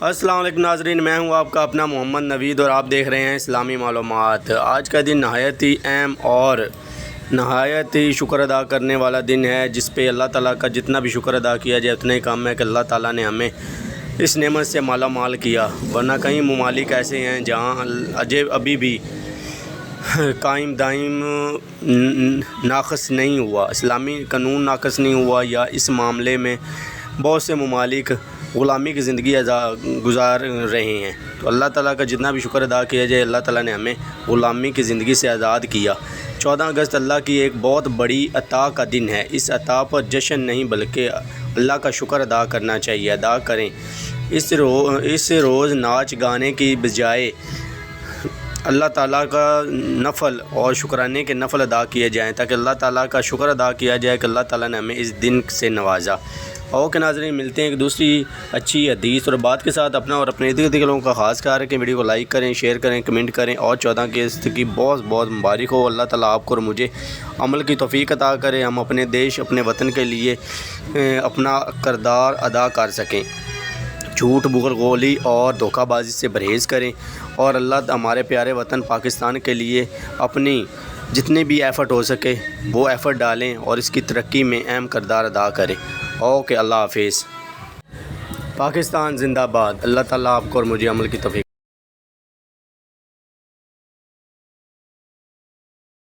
السلام علیکم ناظرین، میں ہوں آپ کا اپنا محمد نوید اور آپ دیکھ رہے ہیں اسلامی معلومات۔ آج کا دن نہایت ہی اہم اور نہایت ہی شکر ادا کرنے والا دن ہے، جس پہ اللہ تعالیٰ کا جتنا بھی شکر ادا کیا جائے اتنا ہی کم ہے کہ اللہ تعالیٰ نے ہمیں اس نعمت سے مالا مال کیا، ورنہ کئی ممالک ایسے ہیں جہاں ابھی بھی قائم دائم ناقص نہیں ہوا، اسلامی قانون ناقص نہیں ہوا، یا اس معاملے میں بہت سے ممالک غلامی کی زندگی گزار رہے ہیں۔ تو اللہ تعالیٰ کا جتنا بھی شکر ادا کیا جائے، اللہ تعالیٰ نے ہمیں غلامی کی زندگی سے آزاد کیا۔ 14 اگست اللہ کی ایک بہت بڑی عطا کا دن ہے۔ اس عطا پر جشن نہیں بلکہ اللہ کا شکر ادا کرنا چاہیے، ادا کریں۔ اس روز ناچ گانے کی بجائے اللہ تعالیٰ کا نفل اور شکرانے کے نفل ادا کیے جائیں، تاکہ اللہ تعالیٰ کا شکر ادا کیا جائے کہ اللہ تعالیٰ نے ہمیں اس دن سے نوازا۔ اوکے ناظرین، ملتے ہیں ایک دوسری اچھی حدیث اور بات کے ساتھ۔ اپنا اور اپنے ارد گرد کے لوگوں کا خاص خیال رکھیں، ویڈیو کو لائک کریں، شیئر کریں، کمنٹ کریں، اور 14 اگست کی بہت بہت مبارک ہو۔ اللہ تعالیٰ آپ کو اور مجھے عمل کی توفیق عطا کرے، ہم اپنے دیش اپنے وطن کے لیے اپنا کردار ادا کر سکیں، جھوٹ بغل گولی اور دھوکہ بازی سے پرہیز کریں، اور اللہ ہمارے پیارے وطن پاکستان کے لیے اپنی جتنے بھی ایفرٹ ہو سکے وہ ایفرٹ ڈالیں اور اس کی ترقی میں اہم کردار ادا کریں۔ اوکے، اللہ حافظ۔ پاکستان زندہ باد۔ اللہ تعالیٰ آپ کو اور مجھے عمل کی توفیق